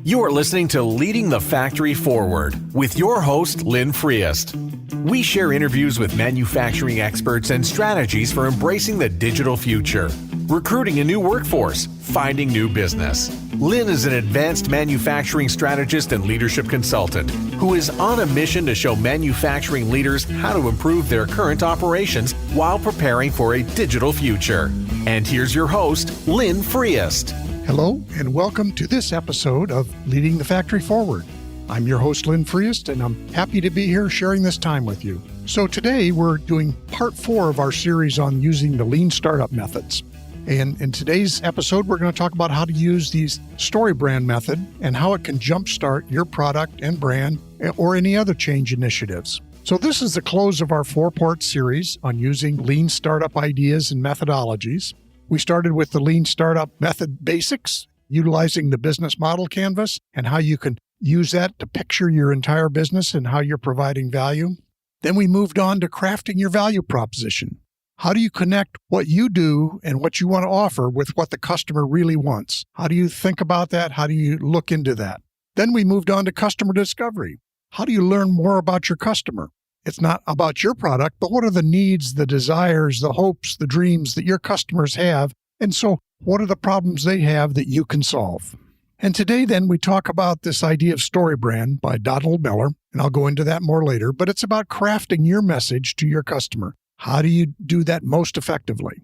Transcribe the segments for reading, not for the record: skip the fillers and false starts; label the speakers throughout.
Speaker 1: You are listening to Leading the Factory Forward with your host, Lynn Friest. We share interviews with manufacturing experts and strategies for embracing the digital future, recruiting a new workforce, finding new business. Lynn is an advanced manufacturing strategist and leadership consultant who is on a mission to show manufacturing leaders how to improve their current operations while preparing for a digital future. And here's your host, Lynn Friest.
Speaker 2: Hello, and welcome to this episode of Leading the Factory Forward. I'm your host, Lynn Friest, and I'm happy to be here sharing this time with you. So today we're doing part 4 of our series on using the lean startup methods. And in today's episode, we're going to talk about how to use the StoryBrand method and how it can jumpstart your product and brand or any other change initiatives. So this is the close of our 4-part series on using lean startup ideas and methodologies. We started with the lean startup method basics, utilizing the business model canvas and how you can use that to picture your entire business and how you're providing value. Then we moved on to crafting your value proposition. How do you connect what you do and what you want to offer with what the customer really wants? How do you think about that? How do you look into that? Then we moved on to customer discovery. How do you learn more about your customer? It's not about your product, but what are the needs, the desires, the hopes, the dreams that your customers have? And so what are the problems they have that you can solve? And today then we talk about this idea of StoryBrand by Donald Miller, and I'll go into that more later, but it's about crafting your message to your customer. How do you do that most effectively?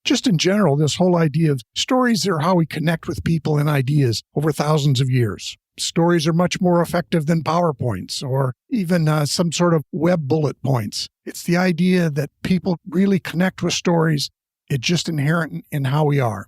Speaker 2: Just in general, this whole idea of stories are how we connect with people and ideas over thousands of years. Stories are much more effective than PowerPoints or even some sort of web bullet points. It's the idea that people really connect with stories. It's just inherent in how we are.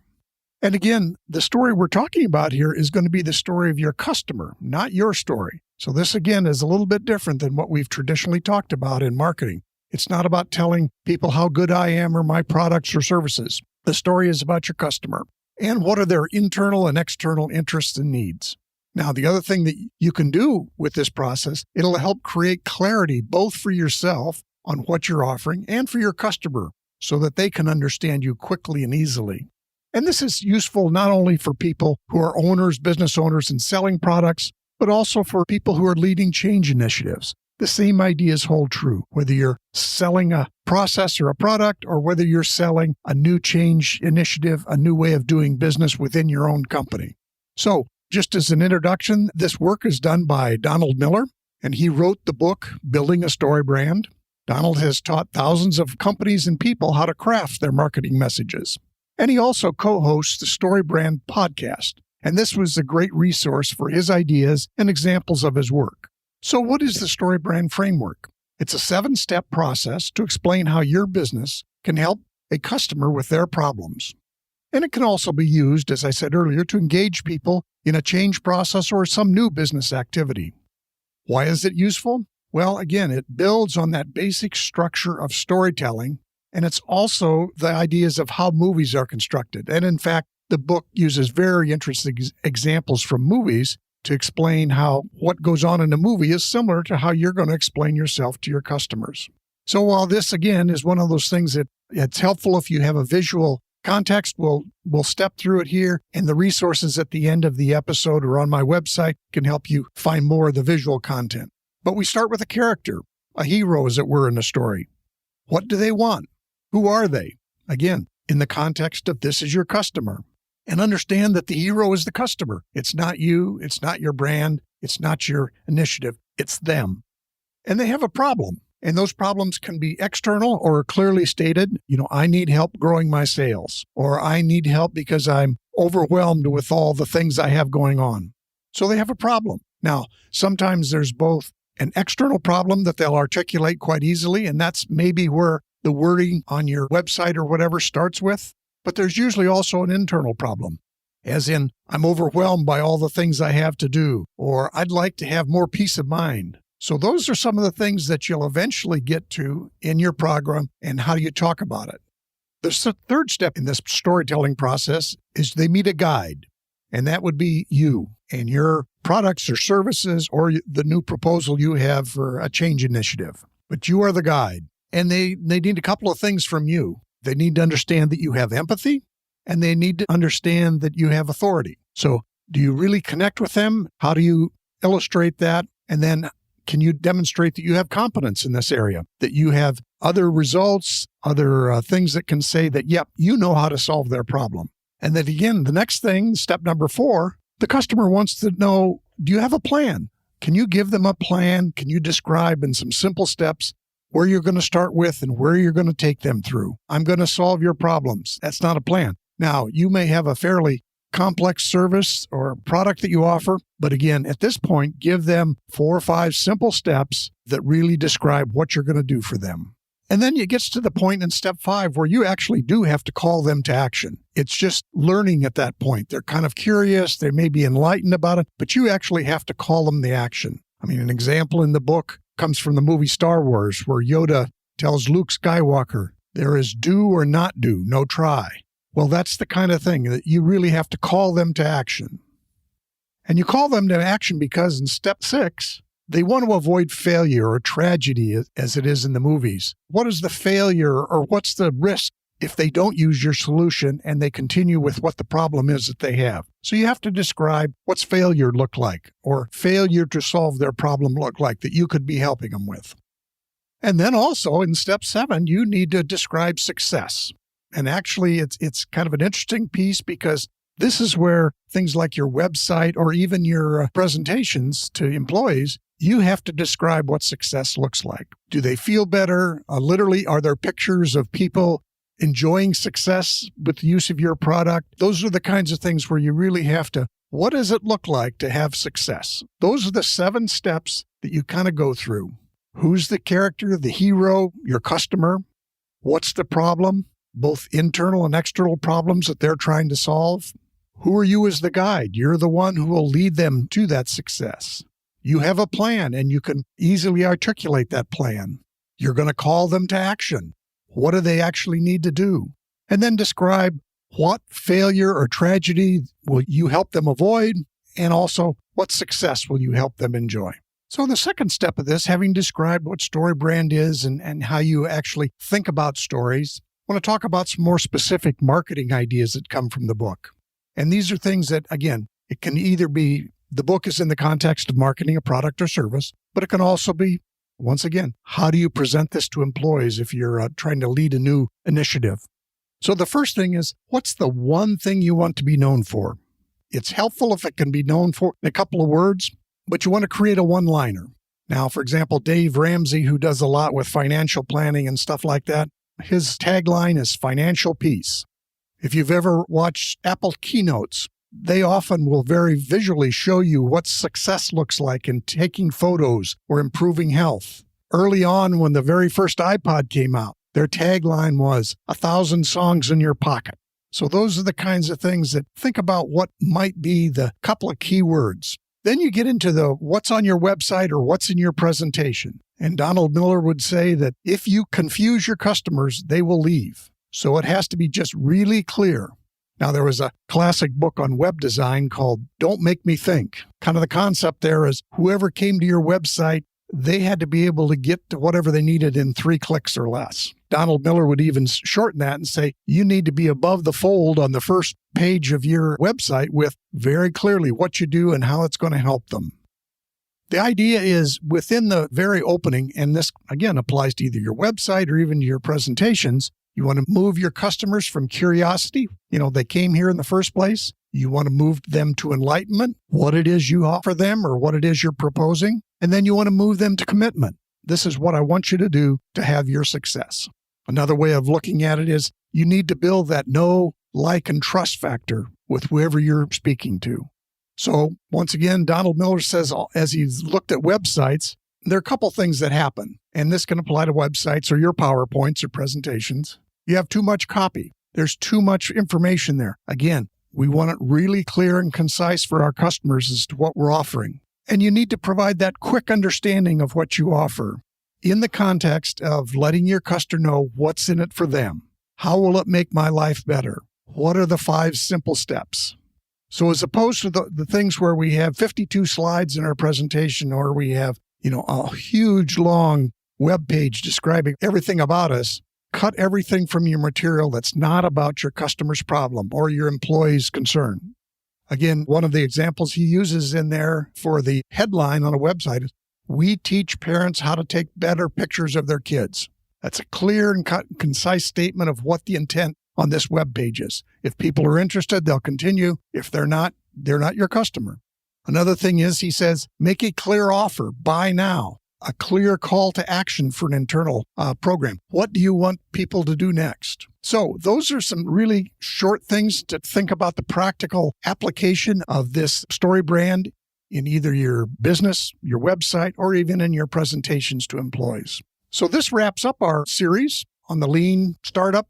Speaker 2: And again, the story we're talking about here is going to be the story of your customer, not your story. So this, again, is a little bit different than what we've traditionally talked about in marketing. It's not about telling people how good I am or my products or services. The story is about your customer and what are their internal and external interests and needs. Now, the other thing that you can do with this process, it'll help create clarity both for yourself on what you're offering and for your customer so that they can understand you quickly and easily. And this is useful not only for people who are owners, business owners, and selling products, but also for people who are leading change initiatives. The same ideas hold true, whether you're selling a process or a product, or whether you're selling a new change initiative, a new way of doing business within your own company. So, just as an introduction, this work is done by Donald Miller, and he wrote the book, Building a StoryBrand. Donald has taught thousands of companies and people how to craft their marketing messages. And he also co-hosts the StoryBrand podcast, and this was a great resource for his ideas and examples of his work. So what is the StoryBrand framework? It's a 7-step process to explain how your business can help a customer with their problems. And it can also be used, as I said earlier, to engage people in a change process or some new business activity. Why is it useful? Well, again, it builds on that basic structure of storytelling, and it's also the ideas of how movies are constructed. And in fact, the book uses very interesting examples from movies to explain how what goes on in a movie is similar to how you're going to explain yourself to your customers. So while this, again, is one of those things that it's helpful if you have a visual context, we'll step through it here, and the resources at the end of the episode or on my website can help you find more of the visual content. But we start with a character, a hero, as it were, in a story. What do they want? Who are they? Again, in the context of this is your customer. And understand that the hero is the customer. It's not you, it's not your brand, it's not your initiative, it's them. And they have a problem. And those problems can be external or clearly stated. I need help growing my sales, or I need help because I'm overwhelmed with all the things I have going on. So they have a problem. Now, sometimes there's both an external problem that they'll articulate quite easily, and that's maybe where the wording on your website or whatever starts with. But there's usually also an internal problem, as in, I'm overwhelmed by all the things I have to do, or I'd like to have more peace of mind. So those are some of the things that you'll eventually get to in your program and how you talk about it. The third step in this storytelling process is they meet a guide, and that would be you and your products or services or the new proposal you have for a change initiative. But you are the guide, and they need a couple of things from you. They need to understand that you have empathy, and they need to understand that you have authority. So Do you really connect with them? How do you illustrate that? And then can you demonstrate that you have competence in this area, that you have other results, other things that can say that, yep, you know how to solve their problem? And then again, the next thing, step number 4, the customer wants to know, do you have a plan? Can you give them a plan? Can you describe in some simple steps where you're going to start with and where you're going to take them through? I'm going to solve your problems. That's not a plan. Now, you may have a fairly complex service or product that you offer, but again, at this point, give them 4 or 5 simple steps that really describe what you're going to do for them. And then it gets to the point in step 5 where you actually do have to call them to action. It's just learning at that point. They're kind of curious. They may be enlightened about it, but you actually have to call them to action. I mean, an example in the book comes from the movie Star Wars, where Yoda tells Luke Skywalker, there is do or not do, no try. Well, that's the kind of thing that you really have to call them to action. And you call them to action because in step 6, they want to avoid failure or tragedy as it is in the movies. What is the failure or what's the risk if they don't use your solution and they continue with what the problem is that they have? So you have to describe what's failure look like or failure to solve their problem look like that you could be helping them with. And then also in step 7, you need to describe success. And actually, it's kind of an interesting piece because this is where things like your website or even your presentations to employees, you have to describe what success looks like. Do they feel better? Literally, are there pictures of people enjoying success with the use of your product? Those are the kinds of things where you really have to, what does it look like to have success? Those are the 7 steps that you kind of go through. Who's the character, the hero, your customer? What's the problem? Both internal and external problems that they're trying to solve. Who are you as the guide? You're the one who will lead them to that success. You have a plan and you can easily articulate that plan. You're going to call them to action. What do they actually need to do? And then describe what failure or tragedy will you help them avoid, and also what success will you help them enjoy. So the second step of this, having described what StoryBrand is and how you actually think about stories, I want to talk about some more specific marketing ideas that come from the book. And these are things that, again, it can either be the book is in the context of marketing a product or service, but it can also be, once again, how do you present this to employees if you're trying to lead a new initiative? So the first thing is, what's the one thing you want to be known for? It's helpful if it can be known for in a couple of words, but you want to create a one-liner. Now, for example, Dave Ramsey, who does a lot with financial planning and stuff like that, his tagline is financial peace. If you've ever watched Apple keynotes, they often will very visually show you what success looks like in taking photos or improving health. Early on, when the very first iPod came out, their tagline was 1,000 songs in your pocket. So those are the kinds of things that think about what might be the couple of keywords. Then you get into the what's on your website or what's in your presentation. And Donald Miller would say that if you confuse your customers, they will leave. So it has to be just really clear. Now, there was a classic book on web design called Don't Make Me Think. Kind of the concept there is whoever came to your website, they had to be able to get to whatever they needed in 3 clicks or less. Donald Miller would even shorten that and say, you need to be above the fold on the first page of your website with very clearly what you do and how it's going to help them. The idea is within the very opening, and this again applies to either your website or even to your presentations, you want to move your customers from curiosity. They came here in the first place. You want to move them to enlightenment, what it is you offer them or what it is you're proposing. And then you want to move them to commitment. This is what I want you to do to have your success. Another way of looking at it is you need to build that know, like, and trust factor with whoever you're speaking to. So once again, Donald Miller says, as he's looked at websites, there are a couple things that happen, and this can apply to websites or your PowerPoints or presentations. You have too much copy. There's too much information there. Again, we want it really clear and concise for our customers as to what we're offering. And you need to provide that quick understanding of what you offer in the context of letting your customer know what's in it for them. How will it make my life better? What are the 5 simple steps? So as opposed to the things where we have 52 slides in our presentation or we have, a huge long web page describing everything about us, cut everything from your material that's not about your customer's problem or your employee's concern. Again, one of the examples he uses in there for the headline on a website is, "We teach parents how to take better pictures of their kids." That's a clear and concise statement of what the intent on this web page is. If people are interested, they'll continue. If they're not your customer. Another thing is, he says, make a clear offer, buy now, a clear call to action for an internal program. What do you want people to do next? So those are some really short things to think about the practical application of this StoryBrand in either your business, your website, or even in your presentations to employees. So this wraps up our series on the Lean Startup.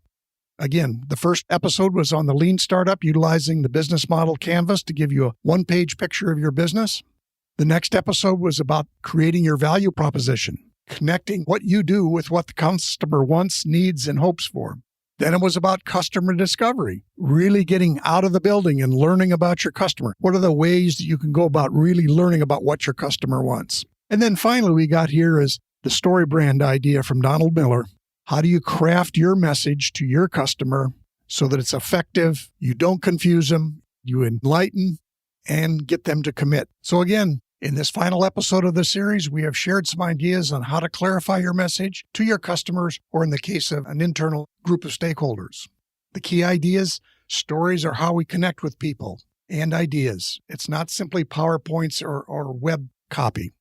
Speaker 2: Again, the first episode was on the Lean Startup, utilizing the business model Canvas to give you a one-page picture of your business. The next episode was about creating your value proposition, connecting what you do with what the customer wants, needs, and hopes for. Then it was about customer discovery, really getting out of the building and learning about your customer. What are the ways that you can go about really learning about what your customer wants? And then finally, we got here is the StoryBrand idea from Donald Miller. How do you craft your message to your customer so that it's effective, you don't confuse them, you enlighten, and get them to commit? So again, in this final episode of the series, we have shared some ideas on how to clarify your message to your customers, or in the case of an internal group of stakeholders. The key ideas: stories are how we connect with people, and ideas. It's not simply PowerPoints or web copy.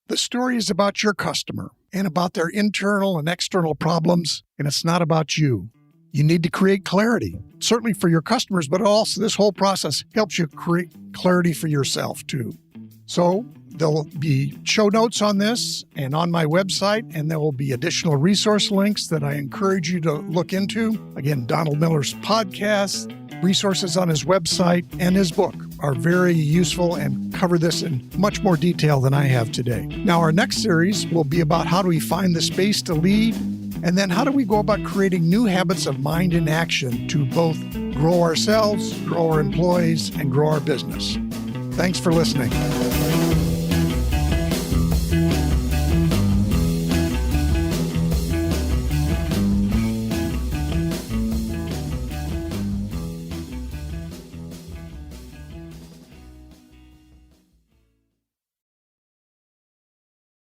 Speaker 2: The story is about your customer and about their internal and external problems, and it's not about you. You need to create clarity, certainly for your customers, but also this whole process helps you create clarity for yourself too. So there'll be show notes on this and on my website, and there will be additional resource links that I encourage you to look into. Again, Donald Miller's podcast, resources on his website, and his book are very useful and cover this in much more detail than I have today. Now, our next series will be about how do we find the space to lead, and then how do we go about creating new habits of mind and action to both grow ourselves, grow our employees, and grow our business. Thanks for listening.